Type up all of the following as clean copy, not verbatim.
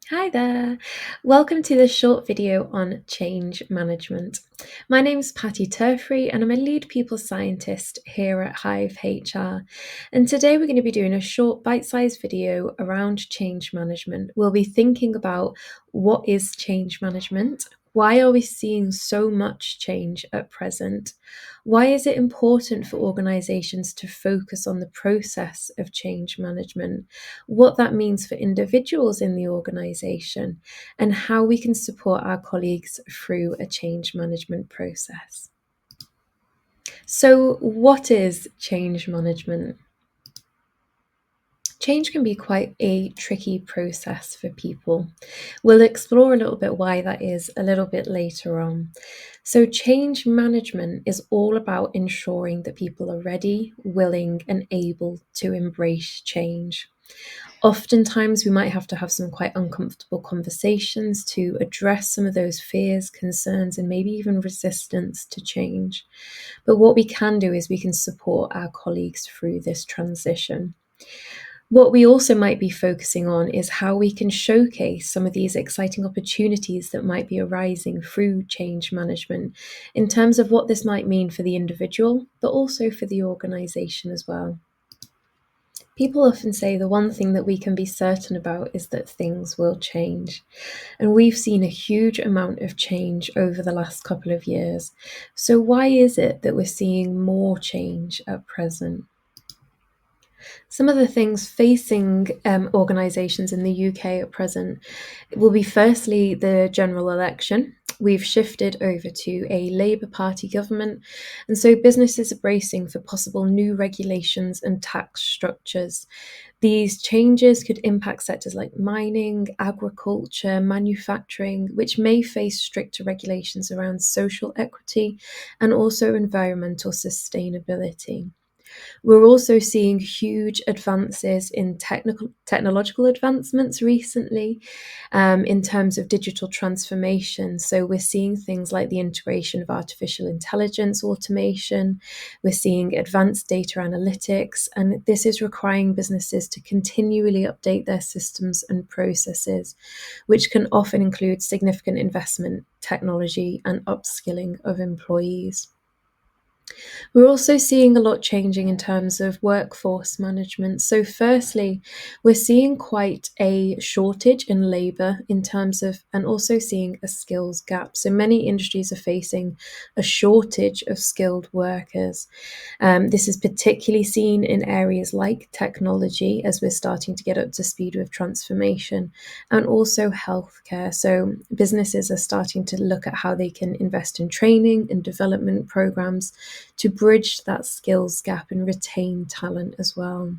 Hi there. Welcome to this short video on change management. My name is Patti Turfrey and I'm a lead people scientist here at Hive HR. And today we're going to be doing a short bite-sized video around change management. We'll be thinking about what is change management? Why are we seeing so much change at present? Why is it important for organizations to focus on the process of change management? What that means for individuals in the organization, and how we can support our colleagues through a change management process. So, what is change management? Change can be quite a tricky process for people. We'll explore a little bit why that is a little bit later on. So, change management is all about ensuring that people are ready, willing, and able to embrace change. Oftentimes, we might have to have some quite uncomfortable conversations to address some of those fears, concerns, and maybe even resistance to change. But what we can do is we can support our colleagues through this transition. What we also might be focusing on is how we can showcase some of these exciting opportunities that might be arising through change management in terms of what this might mean for the individual, but also for the organisation as well. People often say the one thing that we can be certain about is that things will change. And we've seen a huge amount of change over the last couple of years. So, why is it that we're seeing more change at present? Some of the things facing organisations in the UK at present will be firstly the general election. We've shifted over to a Labour Party government, and so businesses are bracing for possible new regulations and tax structures. These changes could impact sectors like mining, agriculture, manufacturing, which may face stricter regulations around social equity and also environmental sustainability. We're also seeing huge advances in technological advancements recently in terms of digital transformation. So we're seeing things like the integration of artificial intelligence, automation, we're seeing advanced data analytics, and this is requiring businesses to continually update their systems and processes, which can often include significant investment, technology, and upskilling of employees. We're also seeing a lot changing in terms of workforce management. So, firstly, we're seeing quite a shortage in labour in terms of, and also seeing a skills gap. So, many industries are facing a shortage of skilled workers. This is particularly seen in areas like technology, as we're starting to get up to speed with transformation, and also healthcare. So, businesses are starting to look at how they can invest in training and development programs to bridge that skills gap and retain talent as well.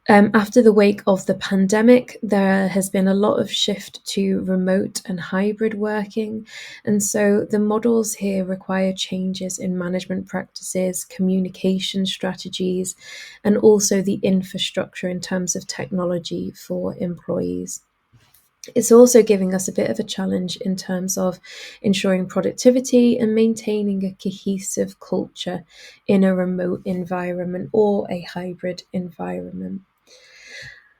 After the wake of the pandemic, there has been a lot of shift to remote and hybrid working. And so the models here require changes in management practices, communication strategies, and also the infrastructure in terms of technology for employees. It's also giving us a bit of a challenge in terms of ensuring productivity and maintaining a cohesive culture in a remote environment or a hybrid environment.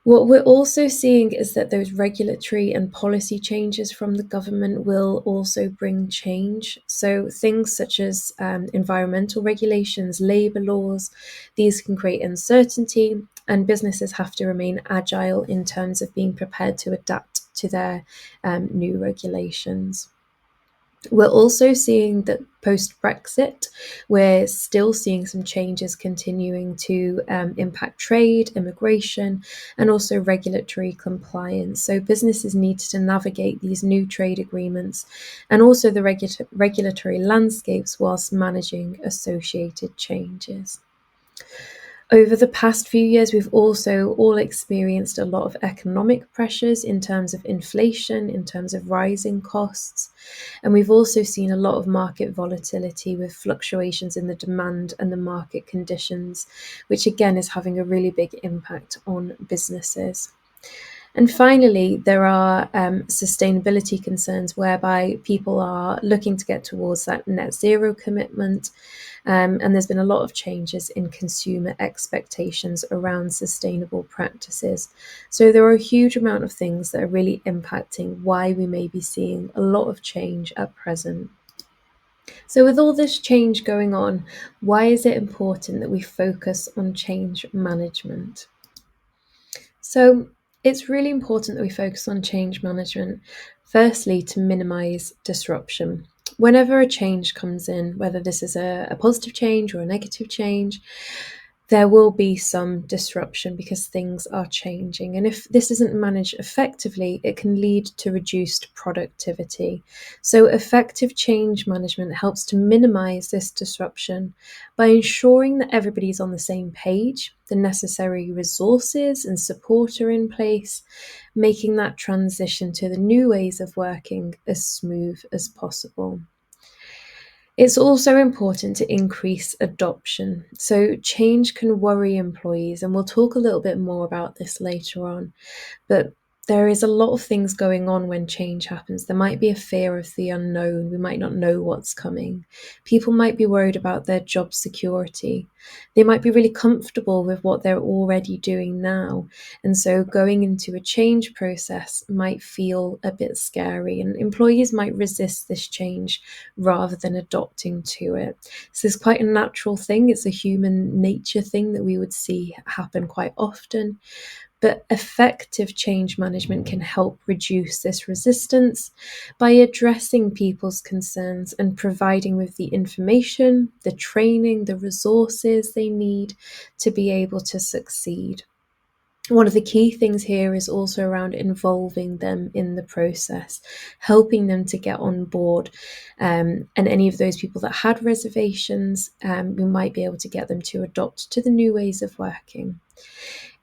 What we're also seeing is that those regulatory and policy changes from the government will also bring change. So things such as environmental regulations, labour laws, these can create uncertainty, and businesses have to remain agile in terms of being prepared to adapt to their new regulations. We're also seeing that post-Brexit, we're still seeing some changes continuing to impact trade, immigration, and also regulatory compliance. So businesses need to navigate these new trade agreements and also the regulatory landscapes whilst managing associated changes. Over the past few years, we've also all experienced a lot of economic pressures in terms of inflation, in terms of rising costs. And we've also seen a lot of market volatility with fluctuations in the demand and the market conditions, which again is having a really big impact on businesses. And finally, there are sustainability concerns whereby people are looking to get towards that net zero commitment. And there's been a lot of changes in consumer expectations around sustainable practices. So there are a huge amount of things that are really impacting why we may be seeing a lot of change at present. So, with all this change going on, why is it important that we focus on change management? So, it's really important that we focus on change management, firstly, to minimize disruption. Whenever a change comes in, whether this is a positive change or a negative change, there will be some disruption because things are changing. And if this isn't managed effectively, it can lead to reduced productivity. So, effective change management helps to minimize this disruption by ensuring that everybody's on the same page, the necessary resources and support are in place, making that transition to the new ways of working as smooth as possible. It's also important to increase adoption. So, change can worry employees, and we'll talk a little bit more about this later on. But there is a lot of things going on when change happens. There might be a fear of the unknown. We might not know what's coming. People might be worried about their job security. They might be really comfortable with what they're already doing now. And so going into a change process might feel a bit scary, and employees might resist this change rather than adopting to it. So it's quite a natural thing. It's a human nature thing that we would see happen quite often. But effective change management can help reduce this resistance by addressing people's concerns and providing with the information, the training, the resources they need to be able to succeed. One of the key things here is also around involving them in the process, helping them to get on board. And any of those people that had reservations, we might be able to get them to adopt to the new ways of working.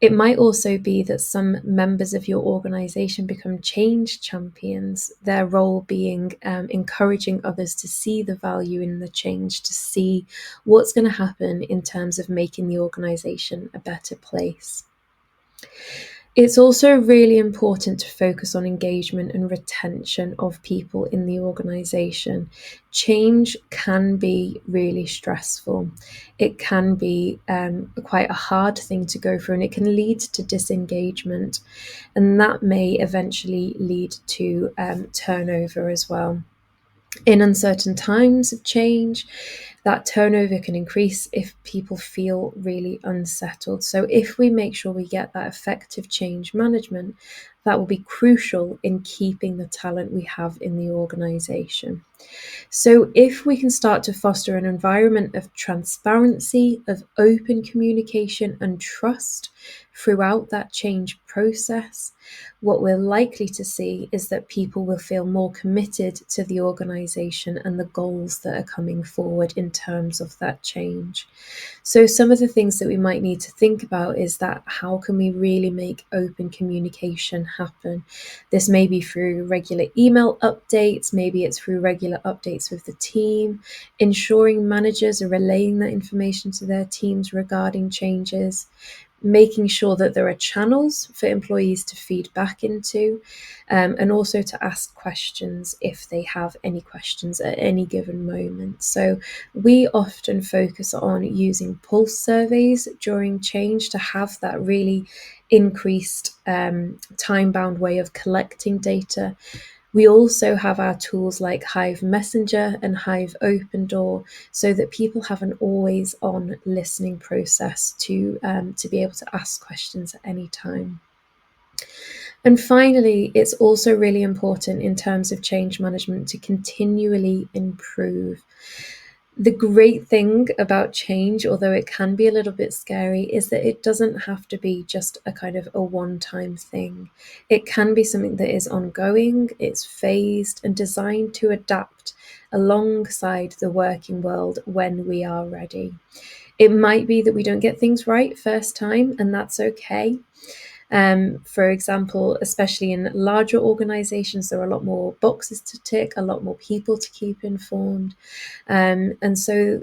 It might also be that some members of your organization become change champions, their role being encouraging others to see the value in the change, to see what's going to happen in terms of making the organization a better place. It's also really important to focus on engagement and retention of people in the organisation. Change can be really stressful. It can be quite a hard thing to go through, and it can lead to disengagement, and that may eventually lead to turnover as well. In uncertain times of change, that turnover can increase if people feel really unsettled. So, if we make sure we get that effective change management, that will be crucial in keeping the talent we have in the organisation. So, if we can start to foster an environment of transparency, of open communication, and trust throughout that change process, what we're likely to see is that people will feel more committed to the organisation and the goals that are coming forward in terms of that change. So, some of the things that we might need to think about is that how can we really make open communication happen? This may be through regular email updates, maybe it's through regular updates with the team, ensuring managers are relaying that information to their teams regarding changes, making sure that there are channels for employees to feed back into, and also to ask questions if they have any questions at any given moment. So we often focus on using pulse surveys during change to have that really increased time-bound way of collecting data. We also have our tools like Hive Messenger and Hive Open Door, so that people have an always-on listening process to be able to ask questions at any time. And finally, it's also really important in terms of change management to continually improve. The great thing about change, although it can be a little bit scary, is that it doesn't have to be just a kind of a one-time thing. It can be something that is ongoing, it's phased and designed to adapt alongside the working world when we are ready. It might be that we don't get things right first time, and that's okay. For example, especially in larger organizations, there are a lot more boxes to tick, a lot more people to keep informed. And so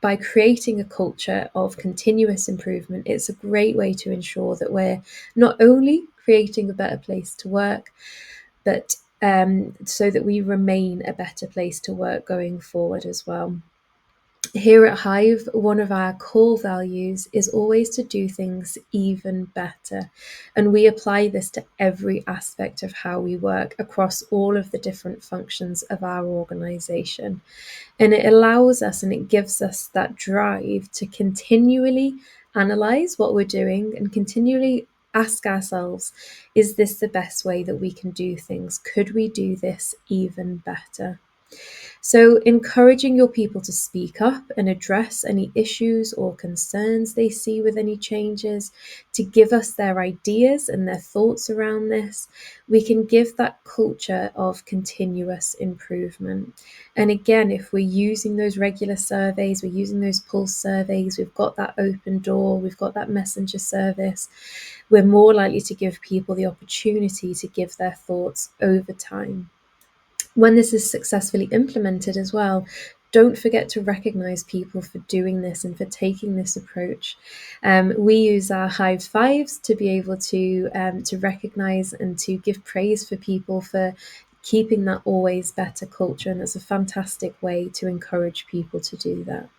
by creating a culture of continuous improvement, it's a great way to ensure that we're not only creating a better place to work, but so that we remain a better place to work going forward as well. Here at Hive, one of our core values is always to do things even better. And we apply this to every aspect of how we work across all of the different functions of our organization. And it allows us and it gives us that drive to continually analyze what we're doing and continually ask ourselves, is this the best way that we can do things? Could we do this even better? So, encouraging your people to speak up and address any issues or concerns they see with any changes, to give us their ideas and their thoughts around this, we can give that culture of continuous improvement. And again, if we're using those regular surveys, we're using those pulse surveys, we've got that open door, we've got that messenger service, we're more likely to give people the opportunity to give their thoughts over time. When this is successfully implemented as well, don't forget to recognize people for doing this and for taking this approach. We use our Hive Fives to be able to recognize and to give praise for people for keeping that always better culture, and it's a fantastic way to encourage people to do that.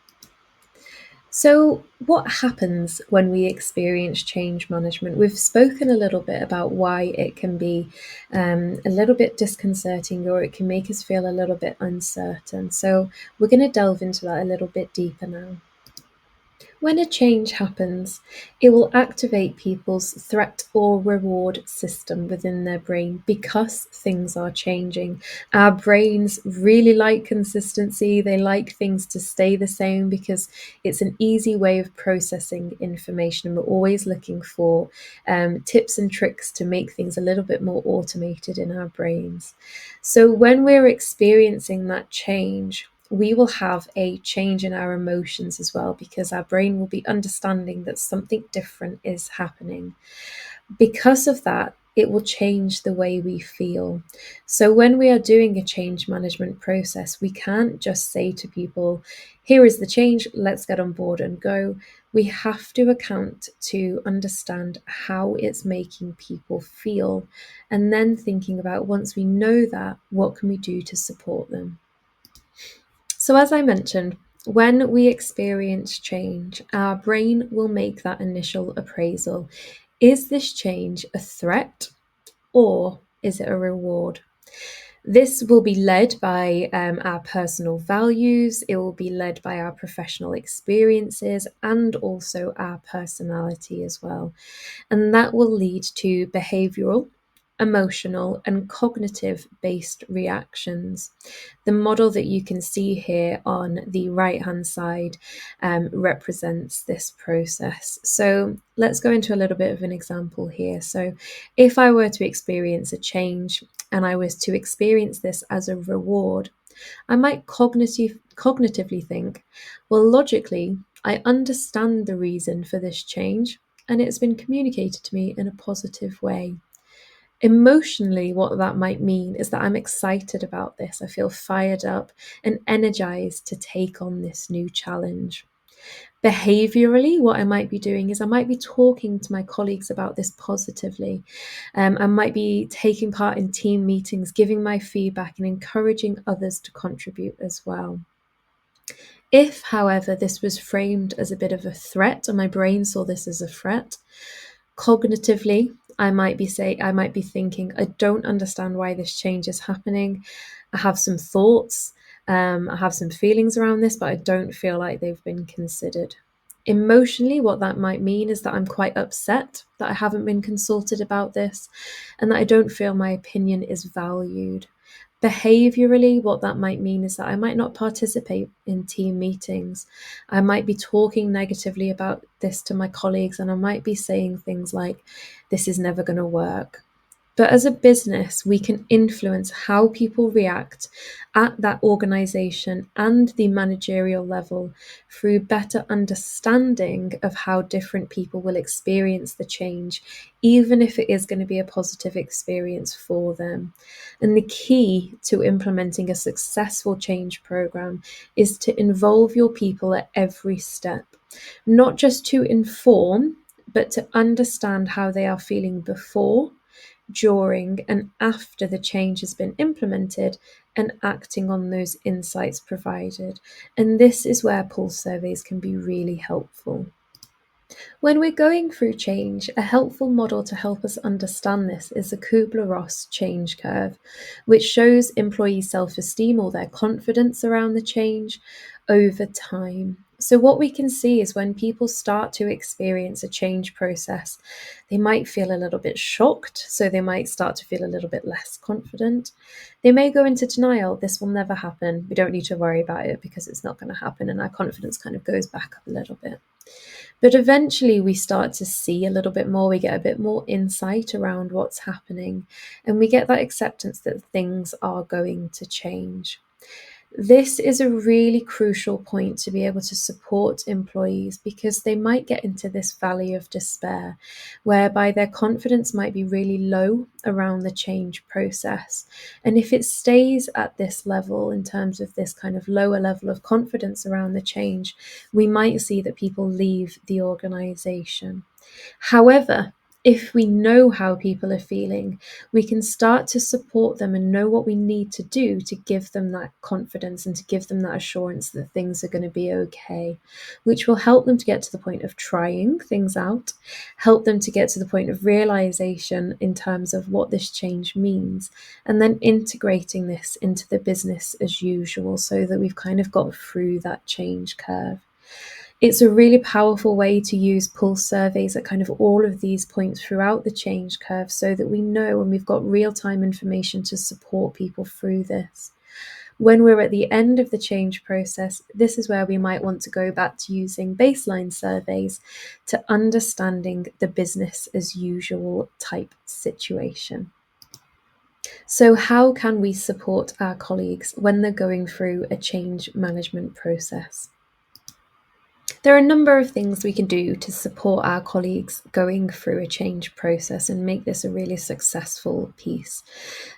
So, what happens when we experience change management? We've spoken a little bit about why it can be a little bit disconcerting, or it can make us feel a little bit uncertain. So, we're going to delve into that a little bit deeper now. When a change happens, it will activate people's threat or reward system within their brain because things are changing. Our brains really like consistency. They like things to stay the same because it's an easy way of processing information. We're always looking for tips and tricks to make things a little bit more automated in our brains. So when we're experiencing that change, we will have a change in our emotions as well, because our brain will be understanding that something different is happening. Because of that, it will change the way we feel. So when we are doing a change management process, we can't just say to people, here is the change, let's get on board and go. We have to account to understand how it's making people feel, and then thinking about, once we know that, what can we do to support them? So, as I mentioned, when we experience change, our brain will make that initial appraisal. Is this change a threat, or is it a reward? This will be led by our personal values, it will be led by our professional experiences, and also our personality as well. And that will lead to behavioral, emotional, and cognitive based reactions. The model that you can see here on the right hand side represents this process. So let's go into a little bit of an example here. So if I were to experience a change and I was to experience this as a reward, I might cognitively think, well, logically, I understand the reason for this change and it's been communicated to me in a positive way. Emotionally, what that might mean is that I'm excited about this. I feel fired up and energized to take on this new challenge. Behaviorally, what I might be doing is I might be talking to my colleagues about this positively. I might be taking part in team meetings, giving my feedback, and encouraging others to contribute as well. If, however, this was framed as a bit of a threat, and my brain saw this as a threat, cognitively, I might be thinking, I don't understand why this change is happening. I have some thoughts, I have some feelings around this, but I don't feel like they've been considered. Emotionally, what that might mean is that I'm quite upset that I haven't been consulted about this and that I don't feel my opinion is valued. Behaviorally, what that might mean is that I might not participate in team meetings. I might be talking negatively about this to my colleagues, and I might be saying things like, this is never going to work. But as a business, we can influence how people react at that organization and the managerial level through better understanding of how different people will experience the change, even if it is going to be a positive experience for them. And the key to implementing a successful change program is to involve your people at every step, not just to inform, but to understand how they are feeling before, during, and after the change has been implemented, and acting on those insights provided. And this is where pulse surveys can be really helpful. When we're going through change, a helpful model to help us understand this is the Kubler-Ross change curve, which shows employee self-esteem or their confidence around the change over time. So what we can see is when people start to experience a change process, they might feel a little bit shocked, so they might start to feel a little bit less confident. They may go into denial, this will never happen, we don't need to worry about it because it's not going to happen, and our confidence kind of goes back up a little bit. But eventually we start to see a little bit more, we get a bit more insight around what's happening, and we get that acceptance that things are going to change. This is a really crucial point to be able to support employees because they might get into this valley of despair whereby their confidence might be really low around the change process. And if it stays at this level in terms of this kind of lower level of confidence around the change, we might see that people leave the organization. However, if we know how people are feeling, we can start to support them and know what we need to do to give them that confidence and to give them that assurance that things are going to be okay, which will help them to get to the point of trying things out, help them to get to the point of realization in terms of what this change means, and then integrating this into the business as usual so that we've kind of got through that change curve. It's a really powerful way to use pulse surveys at kind of all of these points throughout the change curve so that we know and we've got real-time information to support people through this. When we're at the end of the change process, this is where we might want to go back to using baseline surveys to understanding the business as usual type situation. So how can we support our colleagues when they're going through a change management process? There are a number of things we can do to support our colleagues going through a change process and make this a really successful piece.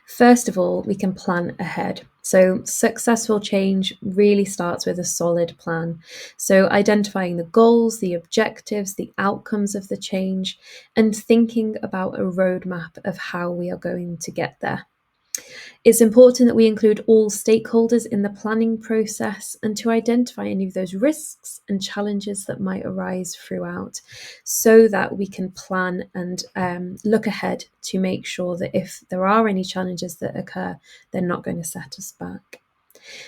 First of all, we can plan ahead. So successful change really starts with a solid plan. So identifying the goals, the objectives, the outcomes of the change, and thinking about a roadmap of how we are going to get there. It's important that we include all stakeholders in the planning process and to identify any of those risks and challenges that might arise throughout so that we can plan and look ahead to make sure that if there are any challenges that occur, they're not going to set us back.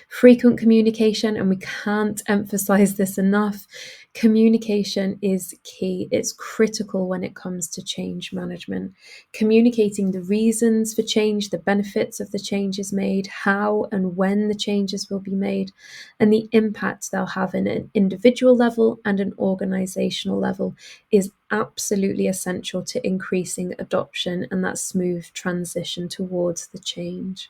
Frequent communication, and we can't emphasize this enough, communication is key. It's critical when it comes to change management. Communicating the reasons for change, the benefits of the changes made, how and when the changes will be made, and the impact they'll have in an individual level and an organizational level is absolutely essential to increasing adoption and that smooth transition towards the change.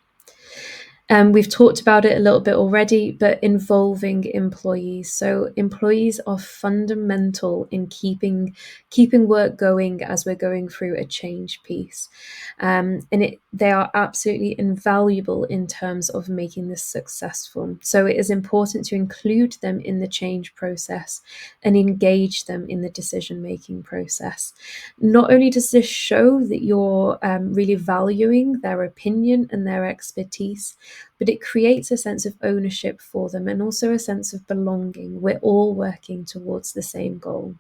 We've talked about it a little bit already, but involving employees. So employees are fundamental in keeping work going as we're going through a change piece. They are absolutely invaluable in terms of making this successful. So it is important to include them in the change process and engage them in the decision-making process. Not only does this show that you're really valuing their opinion and their expertise, but it creates a sense of ownership for them and also a sense of belonging. We're all working towards the same goal.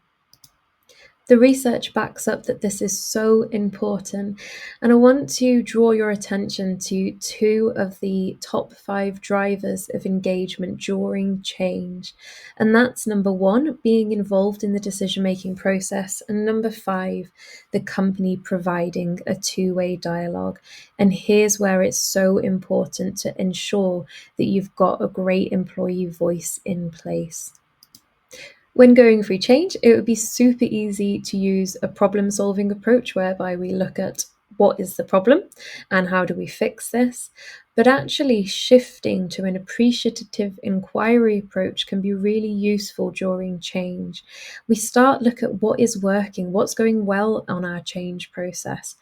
The research backs up that this is so important, and I want to draw your attention to two of the top 5 drivers of engagement during change. And that's number 1, being involved in the decision-making process, and number 5, the company providing a two-way dialogue. And here's where it's so important to ensure that you've got a great employee voice in place. When going through change, it would be super easy to use a problem-solving approach whereby we look at what is the problem and how do we fix this. But actually shifting to an appreciative inquiry approach can be really useful during change. We start look at what is working, what's going well on our change process.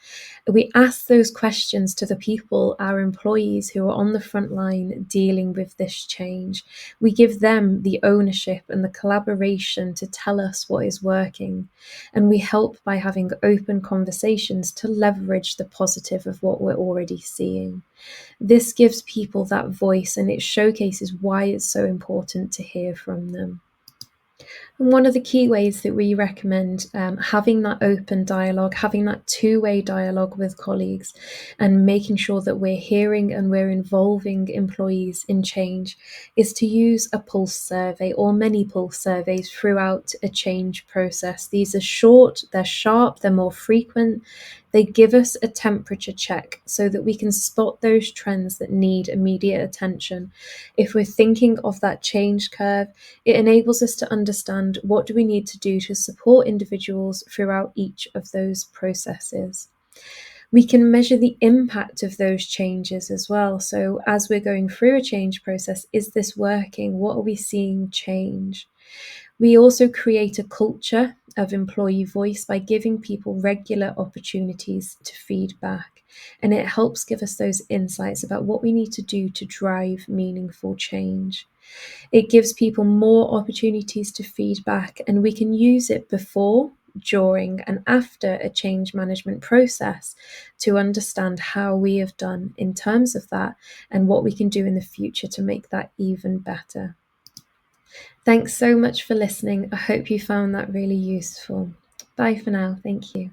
We ask those questions to the people, our employees who are on the front line dealing with this change. We give them the ownership and the collaboration to tell us what is working. And we help by having open conversations to leverage the positive of what we're already seeing. This gives people that voice and it showcases why it's so important to hear from them. And one of the key ways that we recommend having that open dialogue, having that two-way dialogue with colleagues, and making sure that we're hearing and we're involving employees in change is to use a pulse survey or many pulse surveys throughout a change process. These are short, they're sharp, they're more frequent. They give us a temperature check so that we can spot those trends that need immediate attention. If we're thinking of that change curve, it enables us to understand what do we need to do to support individuals throughout each of those processes. We can measure the impact of those changes as well. So as we're going through a change process, is this working? What are we seeing change? We also create a culture of employee voice by giving people regular opportunities to feedback. And it helps give us those insights about what we need to do to drive meaningful change. It gives people more opportunities to feedback, and we can use it before, during, and after a change management process to understand how we have done in terms of that and what we can do in the future to make that even better. Thanks so much for listening. I hope you found that really useful. Bye for now. Thank you.